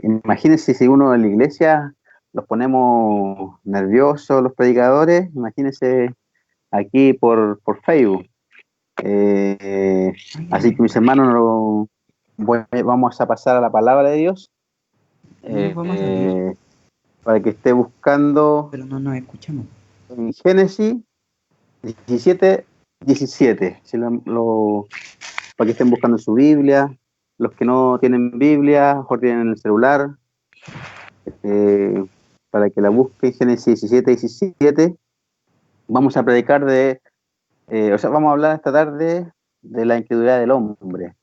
Imagínense si uno en la iglesia los ponemos nerviosos, los predicadores, imagínense aquí por Facebook. Eh, Así que mis hermanos, vamos a pasar a la palabra de Dios, No nos vamos a salir, eh, para que esté buscando pero no nos escuchamos. en Génesis 17:17, para que estén buscando su Biblia. Los que no tienen Biblia, mejor tienen el celular, eh, para que la busquen. Génesis 17:17. Vamos a predicar vamos a hablar esta tarde de la incredulidad del hombre.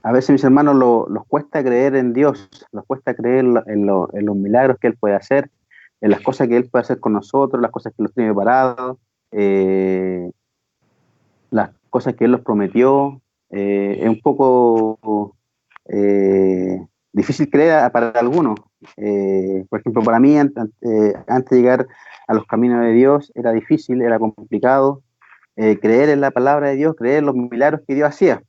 A veces mis hermanos los cuesta creer en Dios, los cuesta creer en los milagros que Él puede hacer, en las cosas que Él puede hacer con nosotros, las cosas que nos tiene preparados, las cosas que Él nos prometió. Es un poco difícil creer para algunos. Por ejemplo, para mí, antes de llegar a los caminos de Dios, era difícil, era complicado creer en la palabra de Dios, creer en los milagros que Dios hacía.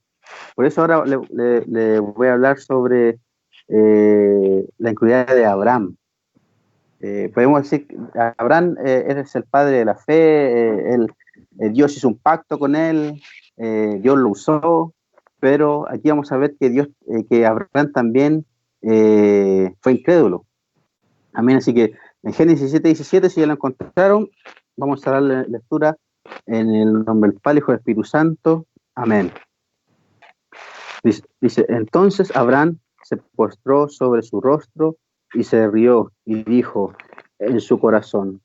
Por eso ahora le voy a hablar sobre la incredulidad de Abraham. Podemos decir que Abraham es el padre de la fe, Dios hizo un pacto con él, Dios lo usó, pero aquí vamos a ver que Abraham también fue incrédulo. Amén. Así que en Génesis 7:17, si ya lo encontraron, vamos a darle lectura en el nombre del Padre, Hijo y Espíritu Santo. Amén. Dice, entonces Abraham se postró sobre su rostro y se rió y dijo en su corazón: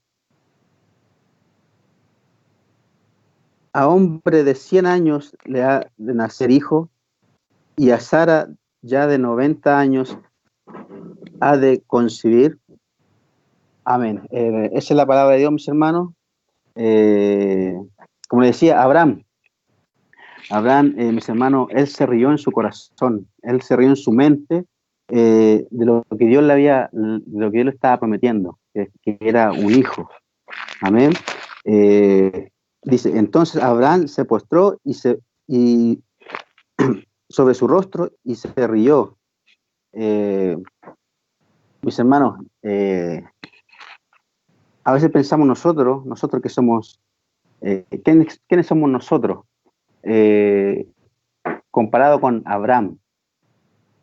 a hombre de 100 años le ha de nacer hijo, y a Sara ya de 90 años ha de concebir. Amén. Esa es la palabra de Dios, mis hermanos. Como le decía, Abraham, mis hermanos, él se rió en su corazón, él se rió en su mente de lo que Dios le estaba prometiendo, que era un hijo. Amén. Dice, entonces Abraham se postró y sobre su rostro y se rió. Mis hermanos, a veces pensamos nosotros que somos, ¿quiénes somos nosotros? Eh, Comparado con Abraham,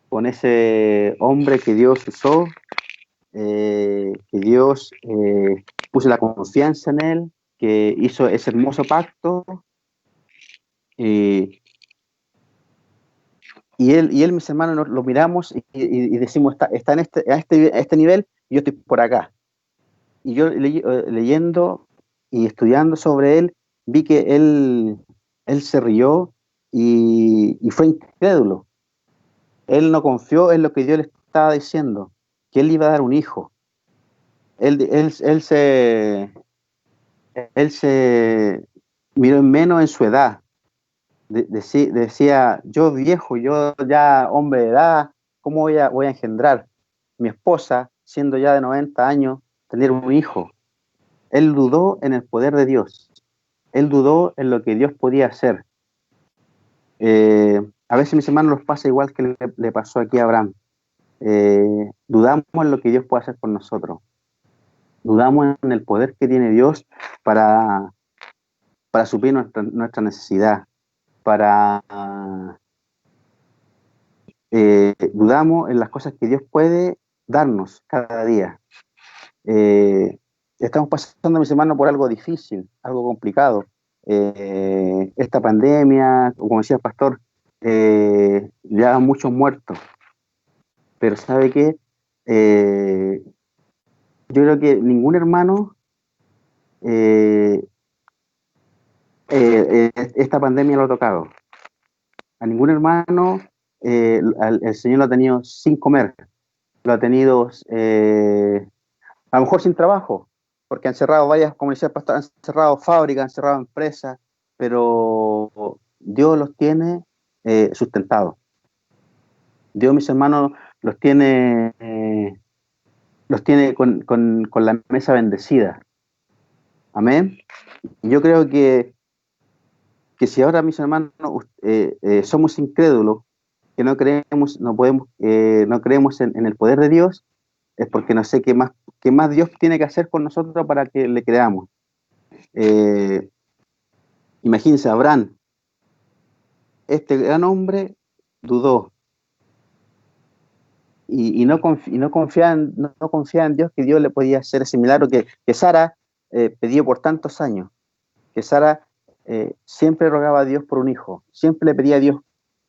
con ese hombre que Dios usó, que Dios puso la confianza en él, que hizo ese hermoso pacto, y él, mis hermanos, lo miramos y decimos, está a este nivel, y yo estoy por acá. Y yo leyendo y estudiando sobre él, vi que él se rió y fue incrédulo. Él no confió en lo que Dios le estaba diciendo, que él iba a dar un hijo. Él, él, él, se, él se miró en menos en su edad. Decía, yo viejo, yo ya hombre de edad, ¿cómo voy a engendrar? Mi esposa, siendo ya de 90 años, tener un hijo. Él dudó en el poder de Dios. Él dudó en lo que Dios podía hacer. A veces, mis hermanos, nos pasa igual que le pasó aquí a Abraham. Dudamos en lo que Dios puede hacer por nosotros. Dudamos en el poder que tiene Dios para suplir nuestra necesidad, para dudamos en las cosas que Dios puede darnos cada día. Estamos pasando, mis hermanos, por algo difícil, algo complicado. Esta pandemia, como decía el pastor, ya muchos muertos. Pero ¿sabe qué? Yo creo que ningún hermano esta pandemia lo ha tocado. A ningún hermano el Señor lo ha tenido sin comer, lo ha tenido a lo mejor sin trabajo, porque han cerrado varias, como decía el pastor, han cerrado fábricas, han cerrado empresas, pero Dios los tiene sustentados. Dios, mis hermanos, los tiene con la mesa bendecida. Amén. Y yo creo que si ahora, mis hermanos, somos incrédulos, que no creemos, no creemos en el poder de Dios, es porque no sé qué más Dios tiene que hacer con nosotros para que le creamos. Eh, Imagínense, Abraham, este gran hombre, dudó y no confiaba en Dios, que Dios le podía hacer ese milagro que Sara pidió por tantos años, que Sara siempre rogaba a Dios por un hijo, siempre le pedía a Dios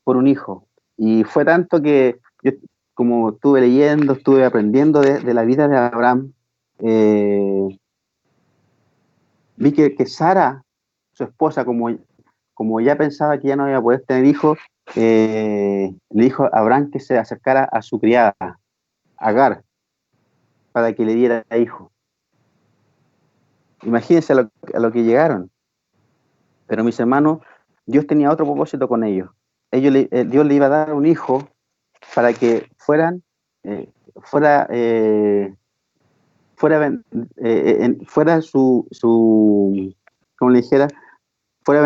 por un hijo. Y fue tanto que yo, como estuve leyendo, estuve aprendiendo de la vida de Abraham, vi que Sara, su esposa, como ya pensaba que ya no iba a poder tener hijos, le dijo a Abraham que se acercara a su criada, Agar, para que le diera hijo. Imagínense a lo que llegaron. Pero mis hermanos, Dios tenía otro propósito con ellos. Dios le iba a dar un hijo para que eh, fuera, fuera como le dijera, fuera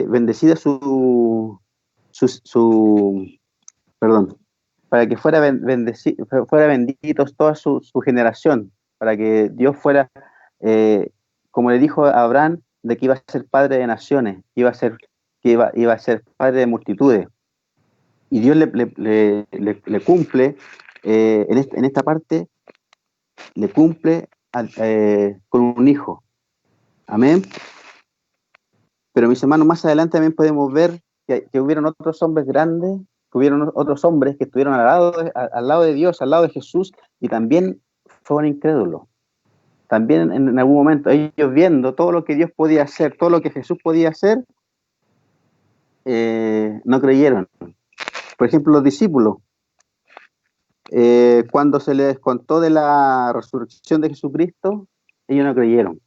bendecida su, perdón, para que fuera benditos toda su generación, para que Dios fuera, eh, como le dijo a Abraham, de que iba a ser padre de naciones, iba a ser padre de multitudes. Y Dios le cumple, en esta parte, le cumple con un hijo. Amén. Pero mis hermanos, más adelante también podemos ver que hubieron otros hombres grandes, que hubieron otros hombres que estuvieron al lado de Dios, al lado de Jesús, y también fueron incrédulos. También en algún momento ellos, viendo todo lo que Dios podía hacer, todo lo que Jesús podía hacer, no creyeron. Por ejemplo, los discípulos, cuando se les contó de la resurrección de Jesucristo, ellos no creyeron.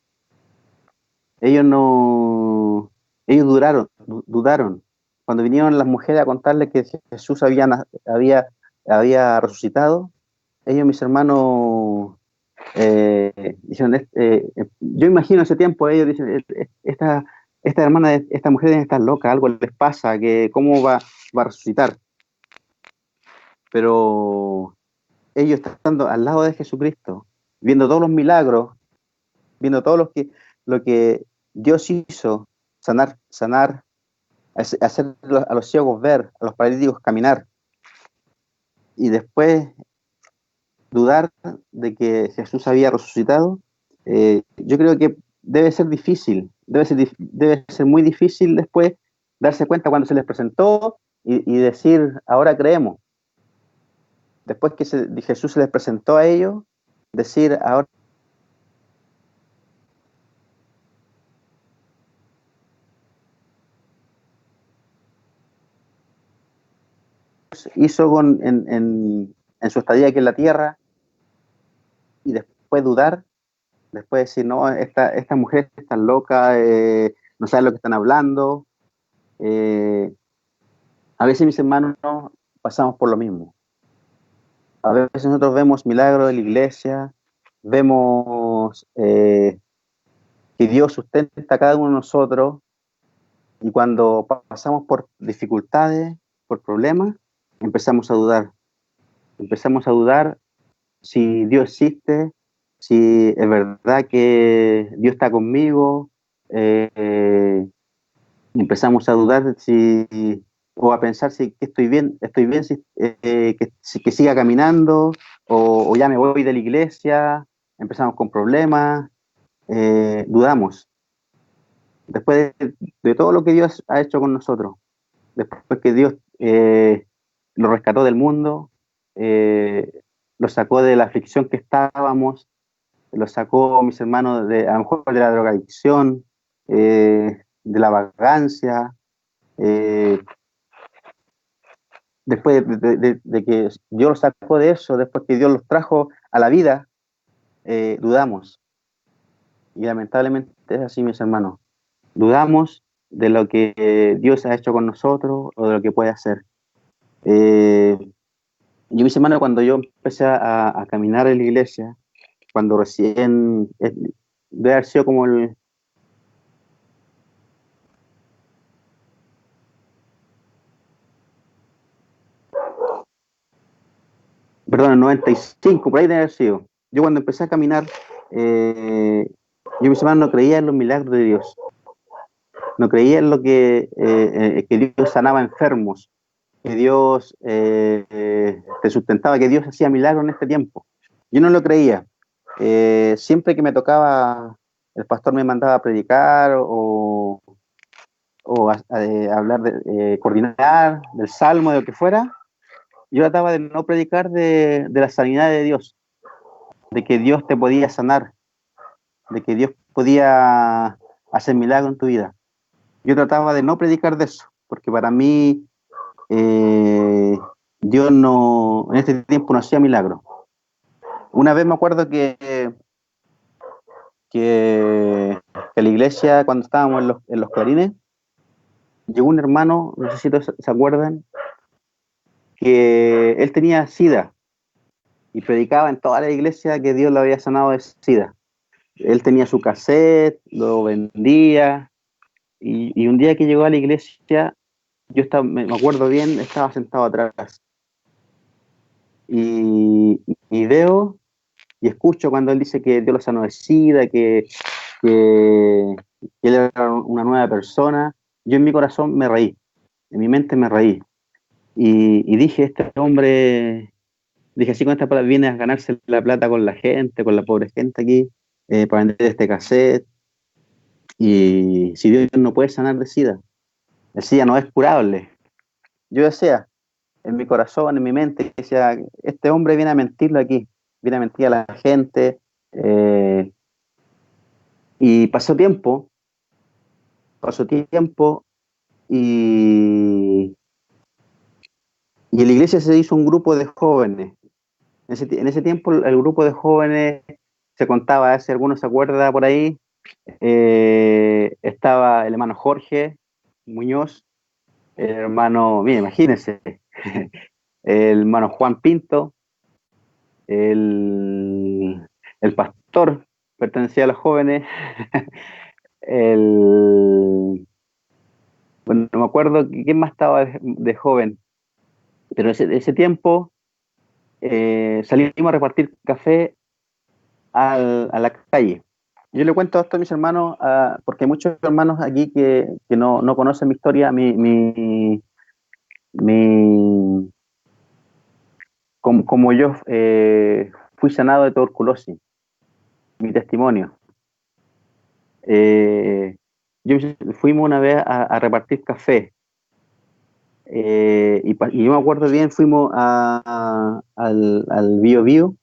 Ellos no, ellos dudaron. Cuando vinieron las mujeres a contarle que Jesús había resucitado, ellos, mis hermanos, dijeron, yo imagino ese tiempo, ellos dicen, esta hermana, esta mujer debe estar loca, algo les pasa, que cómo va a resucitar. Pero ellos, estando al lado de Jesucristo, viendo todos los milagros, viendo todo lo que Dios hizo, sanar, hacer a los ciegos ver, a los paralíticos caminar, y después dudar de que Jesús había resucitado, yo creo que debe ser muy difícil después darse cuenta cuando se les presentó y decir, ahora creemos. Después que Jesús se les presentó a ellos, decir, ahora hizo en su estadía aquí en la tierra, y después dudar, después decir, no, esta mujer está loca, no sabe lo que están hablando. A veces, mis hermanos, pasamos por lo mismo. A veces nosotros vemos milagros de la iglesia, vemos que Dios sustenta a cada uno de nosotros, y cuando pasamos por dificultades, por problemas, empezamos a dudar. Empezamos a dudar si Dios existe, si es verdad que Dios está conmigo. Empezamos a dudar o a pensar si que estoy bien, que siga caminando, o ya me voy de la iglesia. Empezamos con problemas, dudamos. Después de todo lo que Dios ha hecho con nosotros, después que Dios lo rescató del mundo, lo sacó de la aflicción que estábamos, lo sacó, mis hermanos, a lo mejor de la drogadicción, de la vagancia. Después de que Dios los sacó de eso, después que Dios los trajo a la vida, dudamos. Y lamentablemente es así, mis hermanos. Dudamos de lo que Dios ha hecho con nosotros o de lo que puede hacer. Yo, mis hermanos, cuando yo empecé a caminar en la iglesia, cuando recién, debe haber sido como perdón, en 95, por ahí debe haber sido. Yo cuando empecé a caminar, yo mis hermanos no creía en los milagros de Dios, no creía en lo que Dios sanaba enfermos, que Dios te sustentaba, que Dios hacía milagros en este tiempo. Yo no lo creía. Siempre que me tocaba, el pastor me mandaba a predicar o a hablar, coordinar del salmo, de lo que fuera, yo trataba de no predicar de la sanidad de Dios, de que Dios te podía sanar, de que Dios podía hacer milagros en tu vida. Yo trataba de no predicar de eso, porque para mí Dios no, en este tiempo no hacía milagros. Una vez me acuerdo que la iglesia, cuando estábamos en los clarines, llegó un hermano, no sé si todos se acuerdan, que él tenía SIDA y predicaba en toda la iglesia que Dios lo había sanado de SIDA. Él tenía su cassette, lo vendía, y un día que llegó a la iglesia, yo estaba, me acuerdo bien, estaba sentado atrás y veo y escucho cuando él dice que Dios lo sanó de SIDA, que él era una nueva persona. Yo en mi corazón me reí, en mi mente me reí. Y dije, este hombre, dije así con esta palabra, viene a ganarse la plata con la gente, con la pobre gente aquí, para vender este cassette. Y si Dios no puede sanar de SIDA, el SIDA no es curable. Yo decía, en mi corazón, en mi mente, decía, este hombre viene a mentirlo aquí, viene a mentir a la gente. Y pasó tiempo y, y en la iglesia se hizo un grupo de jóvenes. En ese tiempo el grupo de jóvenes se contaba, si alguno se acuerda por ahí, estaba el hermano Jorge Muñoz, el hermano, mire, imagínense, el hermano Juan Pinto, el pastor pertenecía a los jóvenes, bueno, no me acuerdo quién más estaba de joven, pero ese tiempo salimos a repartir café a la calle. Yo le cuento esto a mis hermanos, porque hay muchos hermanos aquí que no conocen mi historia, mi como yo fui sanado de tuberculosis, mi testimonio. Yo fuimos una vez a repartir café, y yo me acuerdo bien, fuimos al Bío Bío,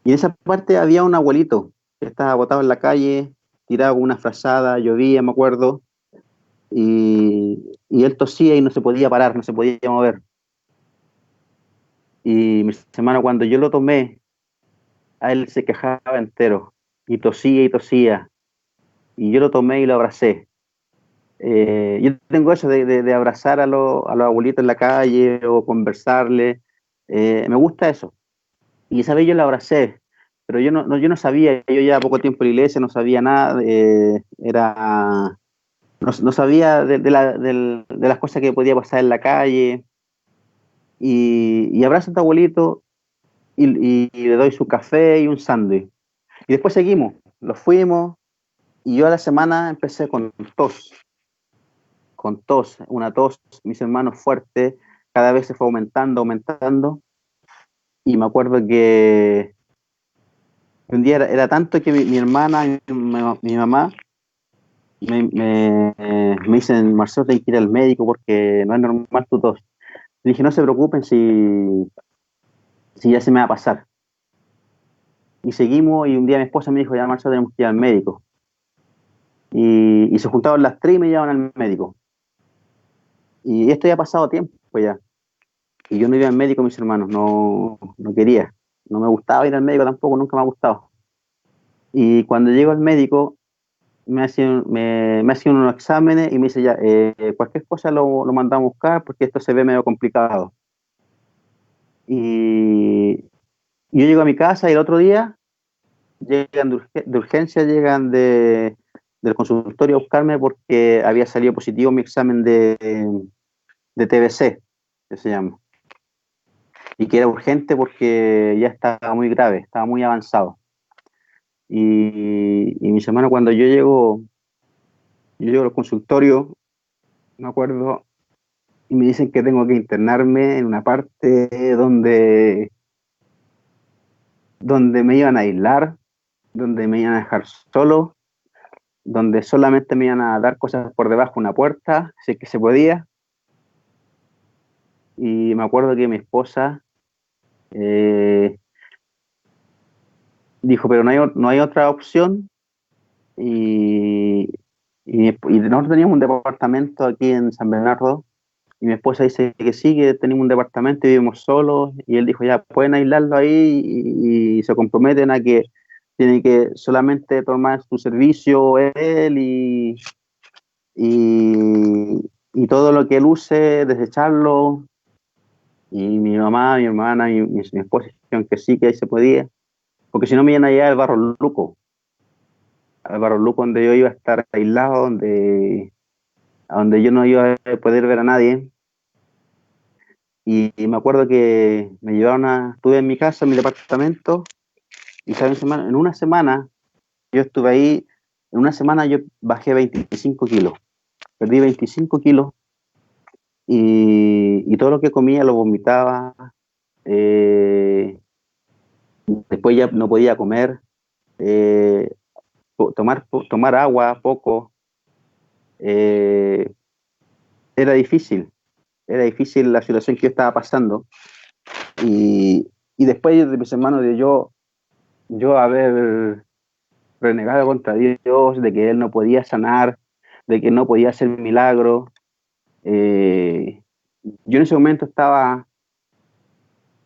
y en esa parte había un abuelito que estaba botado en la calle, tirado con una frazada, llovía, me acuerdo, y él tosía y no se podía parar, no se podía mover. Y mis hermanos, cuando yo lo tomé, a él se quejaba entero, y tosía, y yo lo tomé y lo abracé. Yo tengo eso de abrazar a los abuelitos en la calle o conversarle, me gusta eso. Y esa vez yo lo abracé, pero yo no sabía, yo ya poco tiempo en la iglesia, no sabía nada, no sabía de las cosas que podía pasar en la calle, y abrazo a tu abuelito y le doy su café y un sándwich. Y después seguimos, los fuimos, y yo a la semana empecé una tos, mis hermanos fuerte, cada vez se fue aumentando, y me acuerdo que un día era tanto que mi hermana, mi mamá, me dicen, Marcelo, tengo que ir al médico porque no es normal tu tos. Y dije, no se preocupen si ya se me va a pasar. Y seguimos, y un día mi esposa me dijo, ya Marcelo, tenemos que ir al médico. Y se juntaron las tres y me llevaban al médico. Y esto ya ha pasado tiempo ya. Y yo no iba al médico, mis hermanos, no quería. No me gustaba ir al médico tampoco, nunca me ha gustado. Y cuando llego al médico, me hacían unos exámenes y me dice ya, cualquier cosa lo mandamos a buscar porque esto se ve medio complicado. Y yo llego a mi casa y el otro día llegan de urgencia, llegan del consultorio a buscarme porque había salido positivo mi examen de TBC, que se llama. y que era urgente porque ya estaba muy grave, estaba muy avanzado. Y mis hermanos, cuando yo llego al consultorio, me acuerdo, y me dicen que tengo que internarme en una parte donde me iban a aislar, donde me iban a dejar solo, donde solamente me iban a dar cosas por debajo de una puerta, si es que se podía. Y me acuerdo que mi esposa dijo, pero no hay otra opción. Y, y nosotros teníamos un departamento aquí en San Bernardo, y mi esposa dice que sí, que tenemos un departamento y vivimos solos, y él dijo, ya, pueden aislarlo ahí, y se comprometen a que tiene que solamente tomar su servicio él, y todo lo que él use, desecharlo. Y mi mamá, mi hermana y mi esposa dijeron que sí, que ahí se podía, porque si no me iban a llevar al Barro Luco, donde yo iba a estar aislado, a donde yo no iba a poder ver a nadie. Y me acuerdo que me llevaron estuve en mi casa, en mi departamento, y ¿saben? En una semana, yo estuve ahí, en una semana yo bajé 25 kilos, perdí 25 kilos, y todo lo que comía lo vomitaba. eh, Después ya no podía comer, eh, tomar agua poco. eh, Era difícil, era difícil la situación que yo estaba pasando. Y después de mis hermanos, de yo haber renegado contra Dios, de que Él no podía sanar, de que no podía hacer milagros, yo en ese momento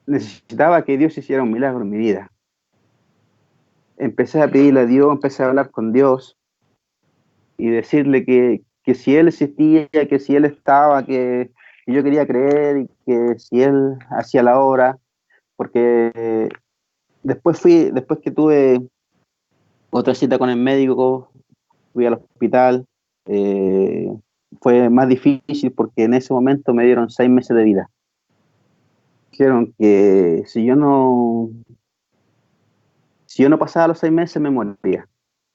necesitaba que Dios hiciera un milagro en mi vida. Empecé a pedirle a Dios, empecé a hablar con Dios y decirle que si Él existía, que si Él estaba, que yo quería creer, y que si Él hacía la obra, porque después que tuve otra cita con el médico, fui al hospital, eh, fue más difícil porque en ese momento me dieron 6 meses de vida. Dijeron que si yo no pasaba los 6 meses me moriría,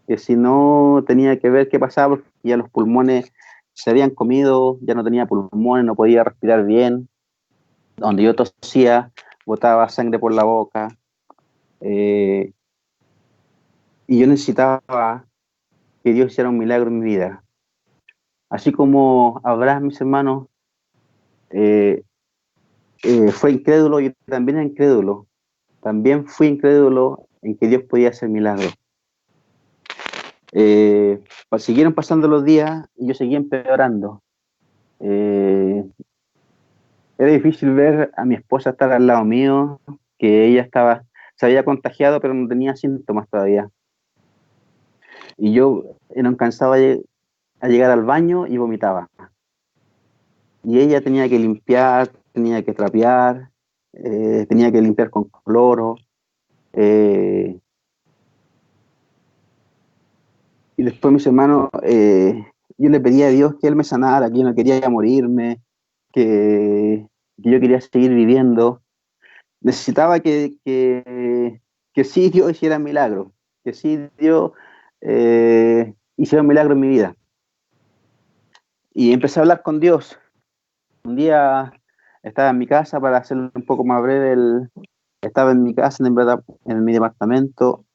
que si no tenía que ver qué pasaba, porque ya los pulmones se habían comido, ya no tenía pulmones, no podía respirar bien, donde yo tosía, botaba sangre por la boca, eh, y yo necesitaba que Dios hiciera un milagro en mi vida. Así como Abraham, mis hermanos, eh, fue incrédulo, yo también era incrédulo. También fui incrédulo en que Dios podía hacer milagros. Siguieron pasando los días y yo seguía empeorando. Eh, Era difícil ver a mi esposa estar al lado mío, que ella se había contagiado, pero no tenía síntomas todavía. Y yo era un cansado a llegar al baño y vomitaba. Y ella tenía que limpiar, tenía que trapear, tenía que limpiar con cloro. eh, y después mis hermanos, yo le pedía a Dios que Él me sanara, que yo no quería morirme, que yo quería seguir viviendo. Necesitaba que sí Dios hiciera milagros, que sí Dios hiciera un milagro en mi vida. Y empecé a hablar con Dios. Un día estaba en mi casa, para hacerlo un poco más breve, estaba en mi casa, en verdad, en mi departamento,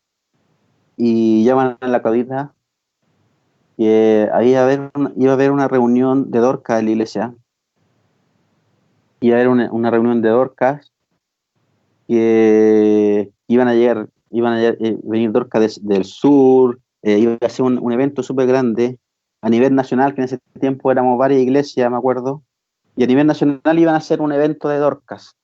y llaman a la cabina que iba a haber una reunión de Dorcas en la iglesia. Iba a haber una reunión de Dorcas, que venir Dorcas del sur, iba a ser un evento súper grande a nivel nacional, que en ese tiempo éramos varias iglesias, me acuerdo, y a nivel nacional iban a hacer un evento de Dorcas.